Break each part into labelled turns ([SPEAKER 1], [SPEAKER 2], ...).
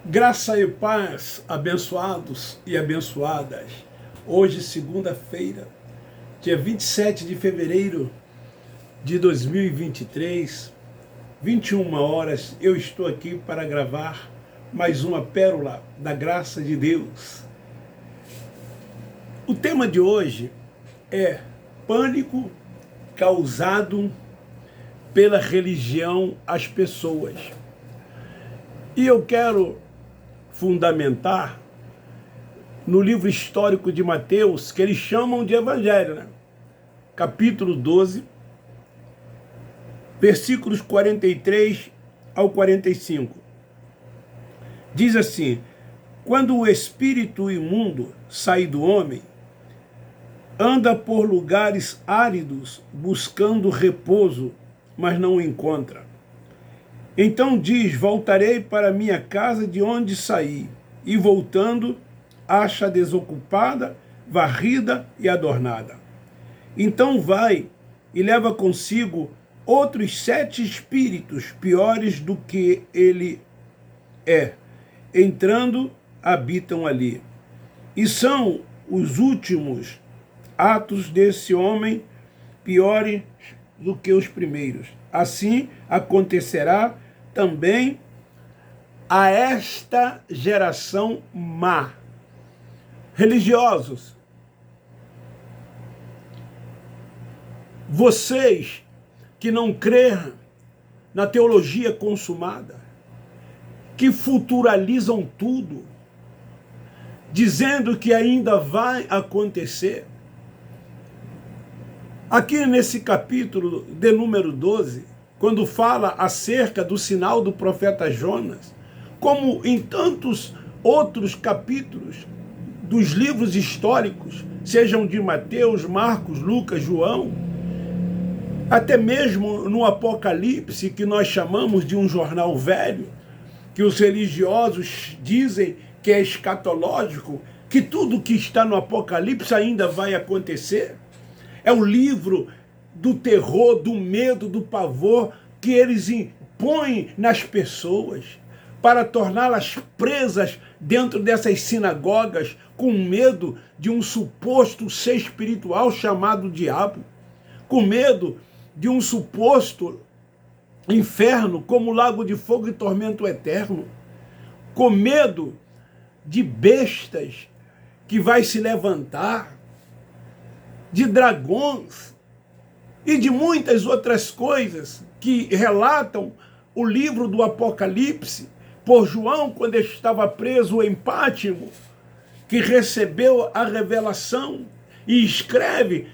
[SPEAKER 1] Graça e paz, abençoados e abençoadas. Hoje, segunda-feira, dia 27 de fevereiro de 2023, 21 horas, eu estou aqui para gravar mais uma pérola da graça de Deus. O tema de hoje é pânico causado pela religião às pessoas. E eu quero fundamentar no livro histórico de Mateus, que eles chamam de Evangelho, né? Capítulo 12, versículos 43 ao 45. Diz assim: quando o espírito imundo sai do homem, anda por lugares áridos buscando repouso, mas não o encontra. Então diz: voltarei para minha casa de onde saí. E voltando, acha desocupada, varrida e adornada. Então vai e leva consigo outros 7 espíritos piores do que ele é. Entrando, habitam ali. E são os últimos atos desse homem piores do que os primeiros. Assim acontecerá também a esta geração má. Religiosos, vocês que não creem na teologia consumada, que futuralizam tudo, dizendo que ainda vai acontecer. Aqui nesse capítulo de número 12, quando fala acerca do sinal do profeta Jonas, como em tantos outros capítulos dos livros históricos, sejam de Mateus, Marcos, Lucas, João, até mesmo no Apocalipse, que nós chamamos de um jornal velho, que os religiosos dizem que é escatológico, que tudo que está no Apocalipse ainda vai acontecer. É o livro do terror, do medo, do pavor que eles impõem nas pessoas para torná-las presas dentro dessas sinagogas com medo de um suposto ser espiritual chamado diabo, com medo de um suposto inferno como lago de fogo e tormento eterno, com medo de bestas que vai se levantar, de dragões e de muitas outras coisas que relatam o livro do Apocalipse por João, quando estava preso em Pátimo, que recebeu a revelação e escreve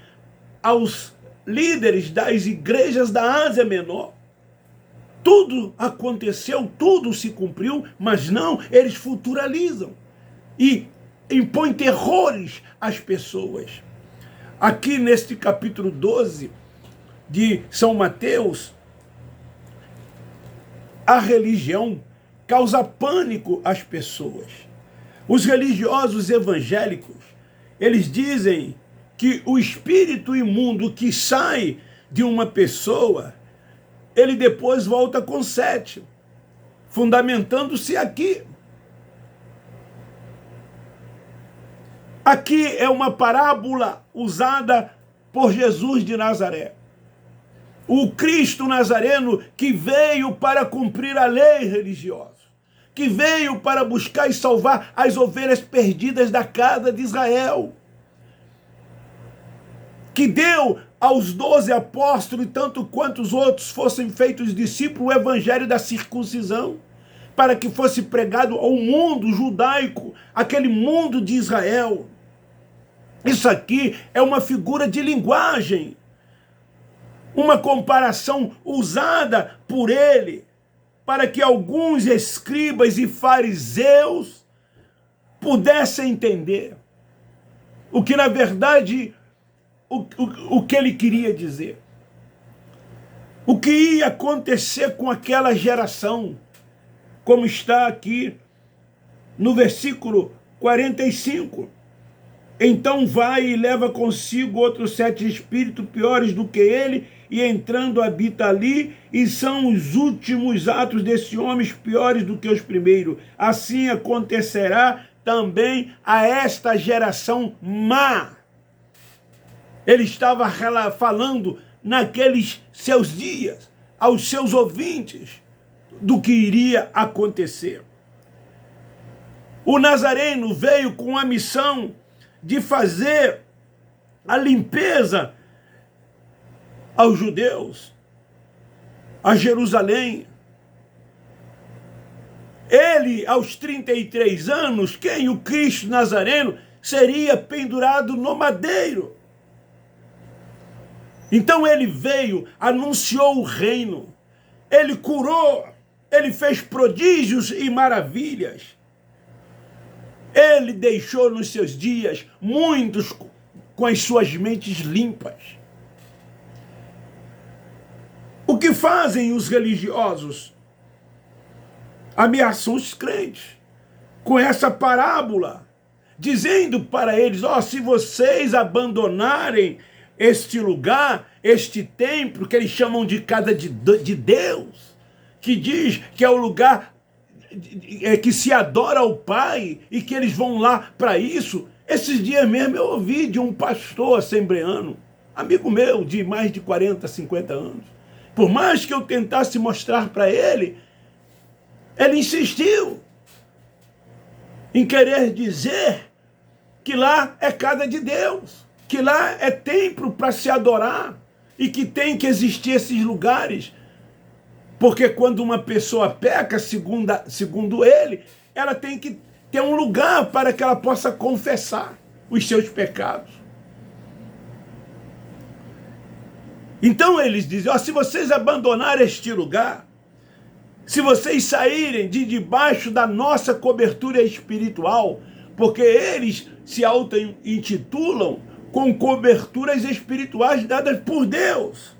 [SPEAKER 1] aos líderes das igrejas da Ásia Menor. Tudo aconteceu, tudo se cumpriu, mas não, eles futuralizam e impõem terrores às pessoas. Aqui neste capítulo 12 de São Mateus, a religião causa pânico às pessoas. Os religiosos evangélicos, eles dizem que o espírito imundo que sai de uma pessoa, ele depois volta com 7, fundamentando-se aqui. Aqui é uma parábola usada por Jesus de Nazaré. O Cristo Nazareno que veio para cumprir a lei religiosa, que veio para buscar e salvar as ovelhas perdidas da casa de Israel, que deu aos 12 apóstolos, tanto quanto os outros fossem feitos discípulos, o evangelho da circuncisão, para que fosse pregado ao mundo judaico, aquele mundo de Israel. Isso aqui é uma figura de linguagem, uma comparação usada por ele para que alguns escribas e fariseus pudessem entender o que, na verdade, o que ele queria dizer. O que ia acontecer com aquela geração, como está aqui no versículo 45. Então vai e leva consigo outros 7 espíritos piores do que ele, e entrando habita ali, e são os últimos atos desse homem piores do que os primeiros. Assim acontecerá também a esta geração má. Ele estava falando naqueles seus dias, aos seus ouvintes, do que iria acontecer. O Nazareno veio com a missão de fazer a limpeza aos judeus, a Jerusalém. Ele, aos 33 anos, quem? O Cristo Nazareno, seria pendurado no madeiro. Então ele veio, anunciou o reino, ele curou, ele fez prodígios e maravilhas. Ele deixou nos seus dias muitos com as suas mentes limpas. O que fazem os religiosos? Ameaçam os crentes com essa parábola, dizendo para eles, se vocês abandonarem este lugar, este templo, que eles chamam de casa de Deus, que diz que é o lugar que se adora ao Pai, e que eles vão lá para isso. Esses dias mesmo eu ouvi de um pastor assembleano, amigo meu, de mais de 40, 50 anos. Por mais que eu tentasse mostrar para ele, ele insistiu em querer dizer que lá é casa de Deus, que lá é templo para se adorar, e que tem que existir esses lugares. Porque quando uma pessoa peca, segundo ele, ela tem que ter um lugar para que ela possa confessar os seus pecados. Então eles dizem, se vocês abandonarem este lugar, se vocês saírem de debaixo da nossa cobertura espiritual, porque eles se auto-intitulam com coberturas espirituais dadas por Deus.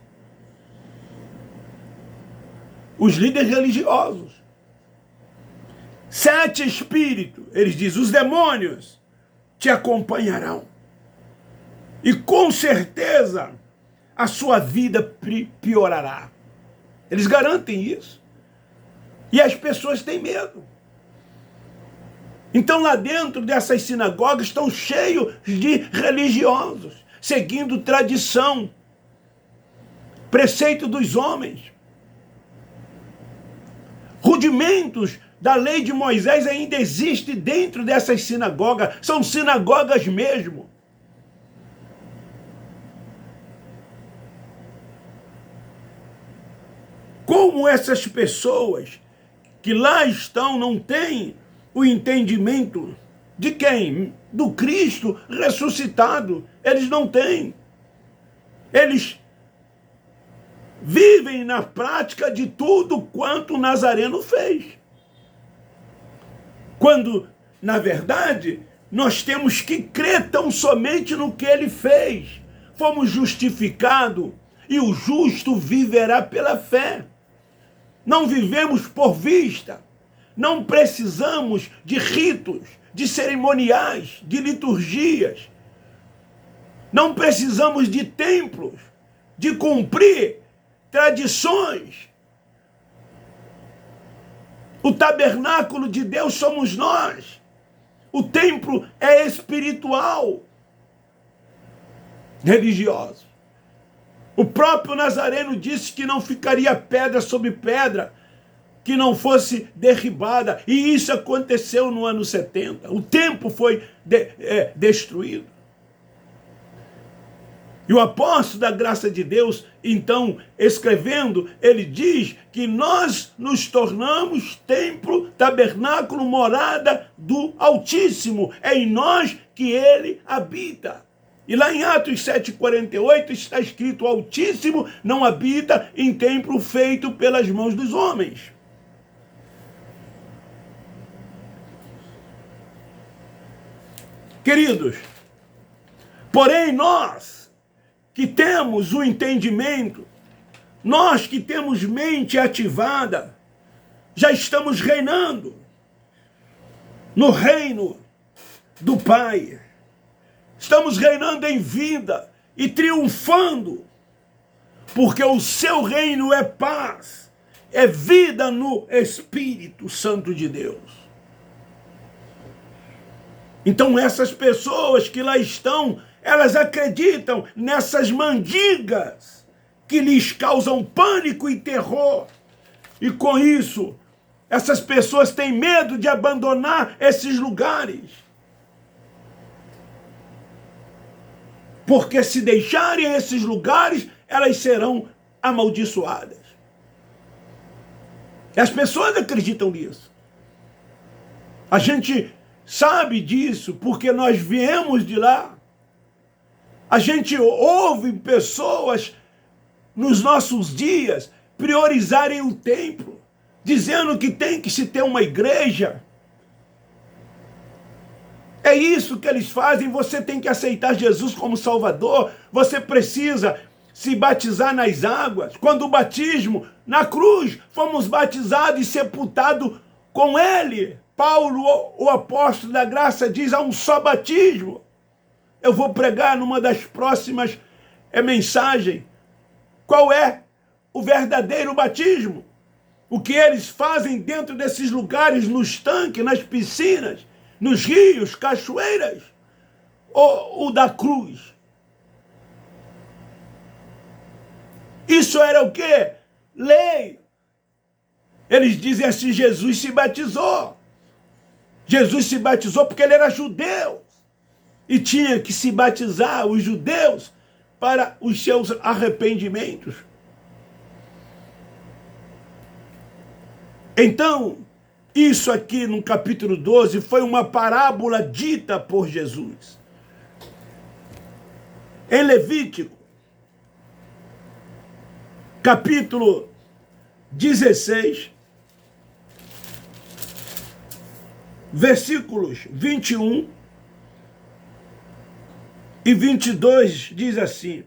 [SPEAKER 1] Os líderes religiosos. 7 espíritos, eles dizem, os demônios te acompanharão. E com certeza a sua vida piorará. Eles garantem isso. E as pessoas têm medo. Então lá dentro dessas sinagogas estão cheios de religiosos, seguindo tradição, preceito dos homens. Rudimentos da lei de Moisés ainda existem dentro dessas sinagogas, são sinagogas mesmo. Como essas pessoas que lá estão não têm o entendimento de quem? Do Cristo ressuscitado. Eles não têm. Eles vivem na prática de tudo quanto o Nazareno fez. Quando, na verdade, nós temos que crer tão somente no que ele fez. Fomos justificados e o justo viverá pela fé. Não vivemos por vista. Não precisamos de ritos, de cerimoniais, de liturgias. Não precisamos de templos, de cumprir tradições. O tabernáculo de Deus somos nós. O templo é espiritual, religioso. O próprio Nazareno disse que não ficaria pedra sobre pedra que não fosse derribada. E isso aconteceu no ano 70. O templo foi destruído. E o apóstolo da graça de Deus, então, escrevendo, ele diz que nós nos tornamos templo, tabernáculo, morada do Altíssimo. É em nós que ele habita. E lá em Atos 7,48 está escrito, o Altíssimo não habita em templo feito pelas mãos dos homens. Queridos, porém nós que temos o entendimento, nós que temos mente ativada, já estamos reinando no reino do Pai. Estamos reinando em vida e triunfando, porque o seu reino é paz, é vida no Espírito Santo de Deus. Então essas pessoas que lá estão, elas acreditam nessas mendigas que lhes causam pânico e terror. E com isso, essas pessoas têm medo de abandonar esses lugares. Porque se deixarem esses lugares, elas serão amaldiçoadas. E as pessoas acreditam nisso. A gente sabe disso porque nós viemos de lá. A gente ouve pessoas nos nossos dias priorizarem o templo, dizendo que tem que se ter uma igreja. É isso que eles fazem. Você tem que aceitar Jesus como Salvador. Você precisa se batizar nas águas. Quando o batismo, na cruz, fomos batizados e sepultados com Ele. Paulo, o apóstolo da graça, diz: há um só batismo. Eu vou pregar numa das próximas mensagens qual é o verdadeiro batismo. O que eles fazem dentro desses lugares, nos tanques, nas piscinas, nos rios, cachoeiras, ou o da cruz. Isso era o quê? Lei. Eles dizem assim: Jesus se batizou. Jesus se batizou porque ele era judeu. E tinha que se batizar os judeus para os seus arrependimentos. Então, isso aqui no capítulo 12 foi uma parábola dita por Jesus. Em Levítico, capítulo 16, versículos 21 e 22, diz assim: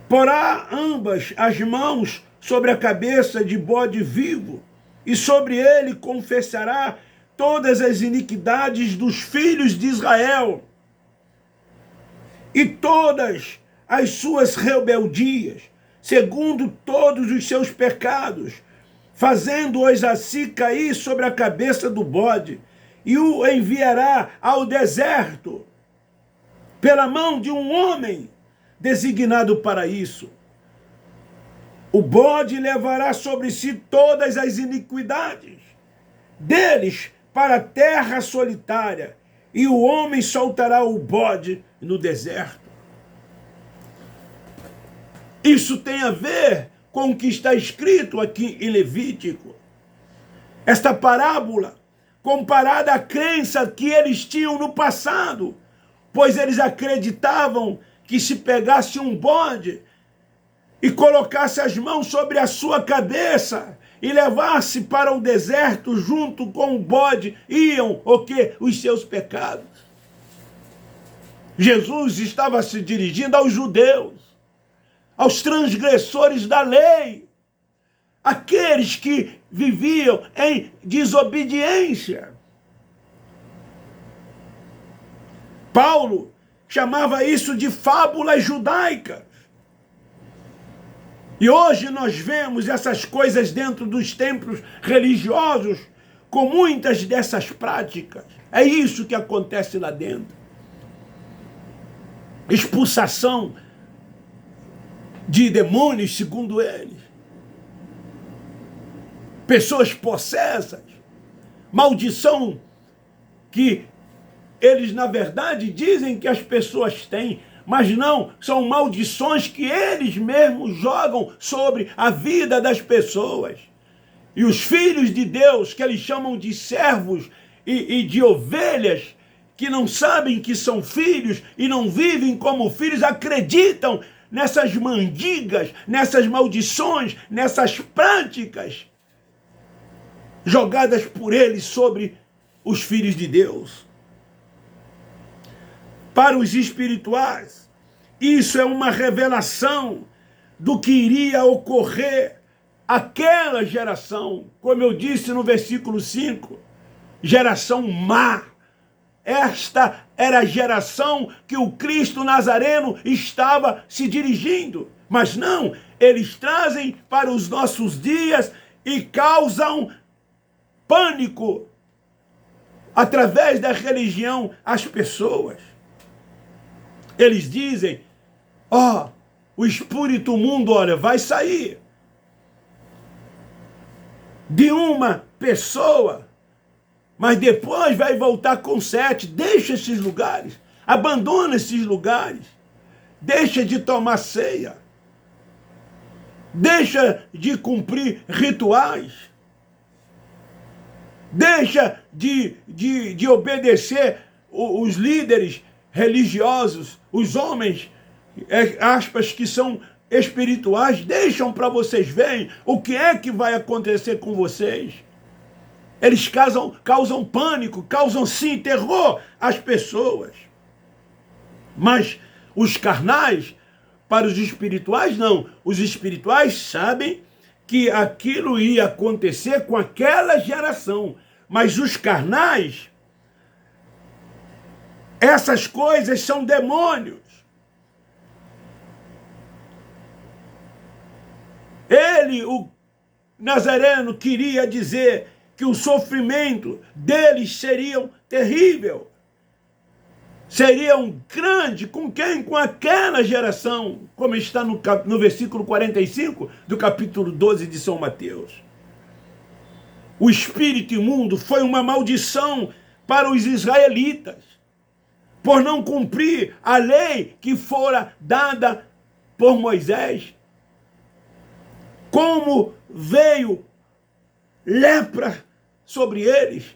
[SPEAKER 1] porá ambas as mãos sobre a cabeça de bode vivo, e sobre ele confessará todas as iniquidades dos filhos de Israel, e todas as suas rebeldias, segundo todos os seus pecados, fazendo-os assim cair sobre a cabeça do bode, e o enviará ao deserto, pela mão de um homem designado para isso. O bode levará sobre si todas as iniquidades deles para a terra solitária, e o homem soltará o bode no deserto. Isso tem a ver com o que está escrito aqui em Levítico. Esta parábola, comparada à crença que eles tinham no passado, pois eles acreditavam que se pegasse um bode e colocasse as mãos sobre a sua cabeça e levasse para o deserto junto com o bode, iam o quê? Os seus pecados. Jesus estava se dirigindo aos judeus, aos transgressores da lei, aqueles que viviam em desobediência. Paulo chamava isso de fábulas judaicas. E hoje nós vemos essas coisas dentro dos templos religiosos, com muitas dessas práticas. É isso que acontece lá dentro. Expulsação de demônios, segundo eles. Pessoas possessas. Maldição que eles, na verdade, dizem que as pessoas têm, mas não, são maldições que eles mesmos jogam sobre a vida das pessoas. E os filhos de Deus, que eles chamam de servos e de ovelhas, que não sabem que são filhos e não vivem como filhos, acreditam nessas mendigas, nessas maldições, nessas práticas jogadas por eles sobre os filhos de Deus. Para os espirituais, isso é uma revelação do que iria ocorrer àquela geração, como eu disse no versículo 5, geração má, esta era a geração que o Cristo Nazareno estava se dirigindo. Mas não, eles trazem para os nossos dias e causam pânico através da religião às pessoas. Eles dizem, ó, o espírito mundo, olha, vai sair de uma pessoa, mas depois vai voltar com 7. Deixa esses lugares, abandona esses lugares, deixa de tomar ceia, deixa de cumprir rituais, deixa de obedecer os líderes religiosos, os homens, aspas, que são espirituais. Deixam para vocês verem o que é que vai acontecer com vocês. Eles causam pânico, causam sim terror às pessoas. Mas os carnais, para os espirituais, não. Os espirituais sabem que aquilo ia acontecer com aquela geração. Mas os carnais, essas coisas são demônios. Ele, o Nazareno, queria dizer que o sofrimento deles seria terrível. Seriam grande com quem? Com aquela geração, como está no versículo 45 do capítulo 12 de São Mateus. O espírito imundo foi uma maldição para os israelitas, por não cumprir a lei que fora dada por Moisés. Como veio lepra sobre eles.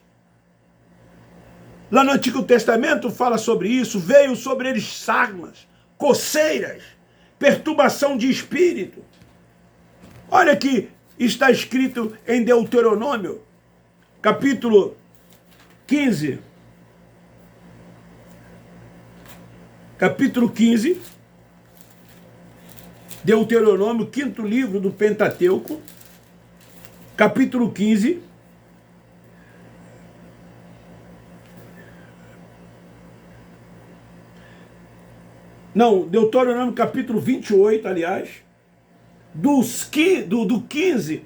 [SPEAKER 1] Lá no Antigo Testamento fala sobre isso. Veio sobre eles sarnas, coceiras, perturbação de espírito. Olha que está escrito em Deuteronômio, capítulo 15. Capítulo 15. Deuteronômio, 5º livro do Pentateuco, capítulo 15. Não, Deuteronômio capítulo 28, aliás, do 15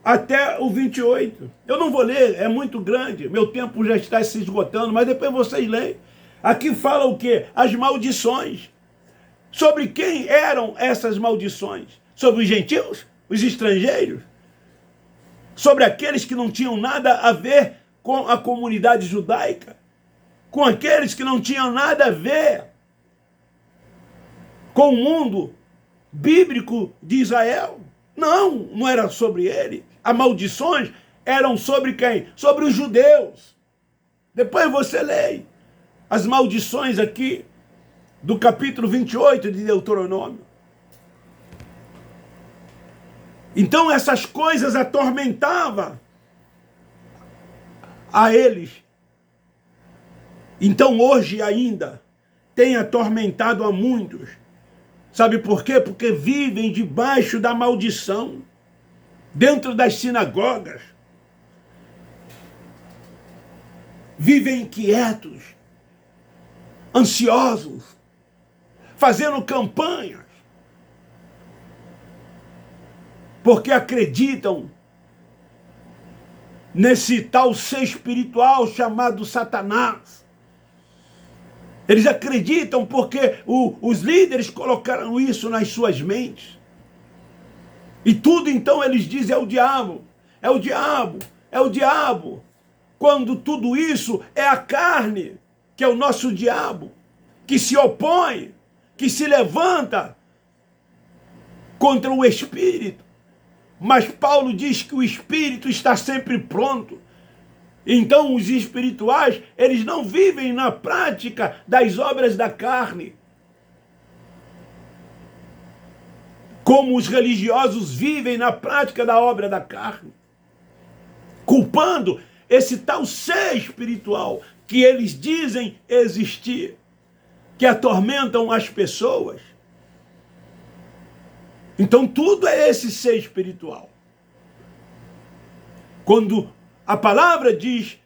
[SPEAKER 1] até o 28. Eu não vou ler, é muito grande, meu tempo já está se esgotando, mas depois vocês leem. Aqui fala o quê? As maldições. Sobre quem eram essas maldições? Sobre os gentios? Os estrangeiros? Sobre aqueles que não tinham nada a ver com a comunidade judaica? Com aqueles que não tinham nada a ver com o mundo bíblico de Israel? Não, não era sobre ele. As maldições eram sobre quem? Sobre os judeus. Depois você lê as maldições aqui do capítulo 28 de Deuteronômio. Então essas coisas atormentavam a eles. Então hoje ainda tem atormentado a muitos. Sabe por quê? Porque vivem debaixo da maldição, dentro das sinagogas. Vivem inquietos, ansiosos, fazendo campanhas, porque acreditam nesse tal ser espiritual chamado Satanás. Eles acreditam porque os líderes colocaram isso nas suas mentes. E tudo então eles dizem é o diabo, é o diabo, é o diabo. Quando tudo isso é a carne, que é o nosso diabo, que se opõe, que se levanta contra o Espírito. Mas Paulo diz que o Espírito está sempre pronto. Então os espirituais, eles não vivem na prática das obras da carne, como os religiosos vivem na prática da obra da carne, culpando esse tal ser espiritual que eles dizem existir, que atormentam as pessoas. Então tudo é esse ser espiritual. Quando a palavra diz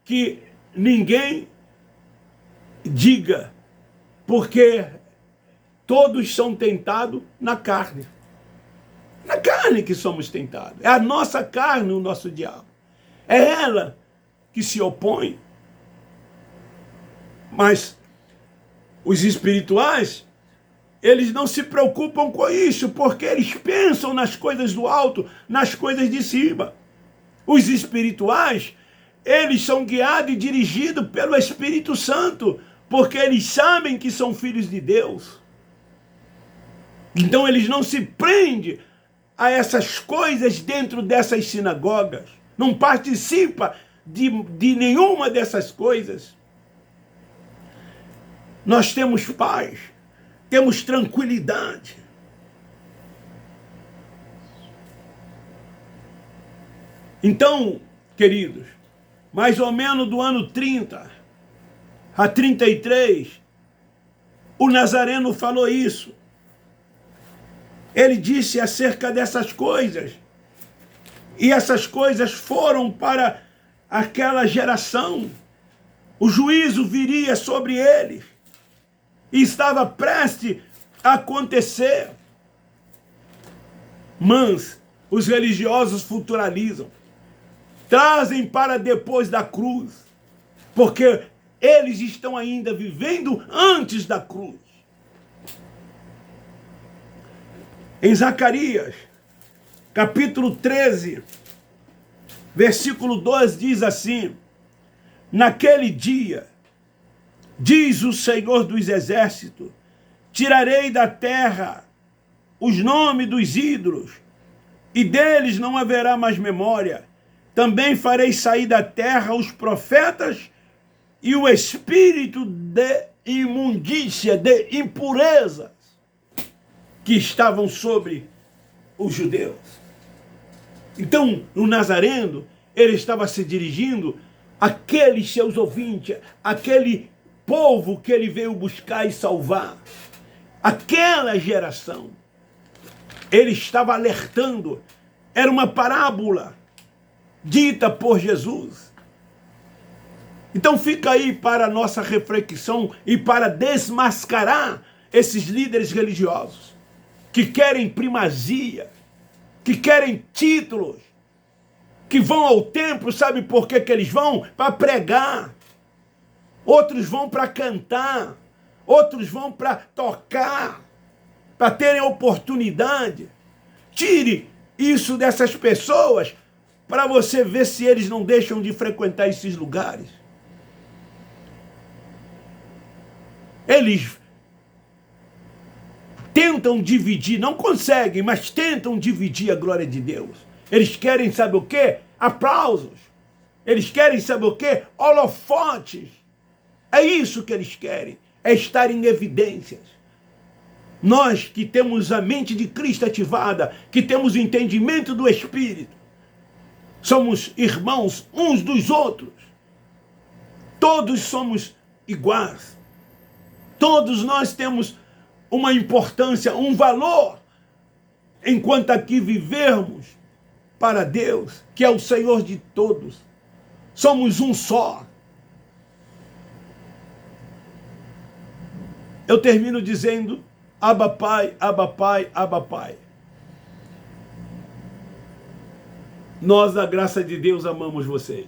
[SPEAKER 1] que ninguém diga, porque todos são tentados na carne. Na carne que somos tentados. É a nossa carne o nosso diabo. É ela que se opõe. Mas os espirituais, eles não se preocupam com isso, porque eles pensam nas coisas do alto, nas coisas de cima. Os espirituais, eles são guiados e dirigidos pelo Espírito Santo, porque eles sabem que são filhos de Deus. Então eles não se prendem a essas coisas dentro dessas sinagogas. Não participa de nenhuma dessas coisas. Nós temos paz, temos tranquilidade. Então, queridos, mais ou menos do ano 30 a 33, o Nazareno falou isso. Ele disse acerca dessas coisas. E essas coisas foram para aquela geração. O juízo viria sobre eles. E estava prestes a acontecer. Mas os religiosos futuralizam. Trazem para depois da cruz. Porque eles estão ainda vivendo antes da cruz. Em Zacarias, capítulo 13, versículo 12, diz assim: naquele dia, diz o Senhor dos Exércitos, tirarei da terra os nomes dos ídolos, e deles não haverá mais memória. Também farei sair da terra os profetas e o espírito de imundícia, de impureza, que estavam sobre os judeus. Então, o Nazareno, ele estava se dirigindo àqueles seus ouvintes, àquele povo que ele veio buscar e salvar, aquela geração. Ele estava alertando, era uma parábola dita por Jesus. Então fica aí para a nossa reflexão e para desmascarar esses líderes religiosos que querem primazia, que querem títulos, que vão ao templo, sabe por que eles vão? Para pregar. Outros vão para cantar, outros vão para tocar, para terem oportunidade. Tire isso dessas pessoas para você ver se eles não deixam de frequentar esses lugares. Eles tentam dividir, não conseguem, mas tentam dividir a glória de Deus. Eles querem, sabe o quê? Aplausos. Eles querem, sabe o quê? Holofotes. É isso que eles querem, é estar em evidências. Nós que temos a mente de Cristo ativada, que temos o entendimento do Espírito, somos irmãos uns dos outros. Todos somos iguais. Todos nós temos uma importância, um valor, enquanto aqui vivermos para Deus, que é o Senhor de todos. Somos um só. Eu termino dizendo: Abba Pai, Abba Pai, Abba Pai. Nós, na graça de Deus, amamos vocês.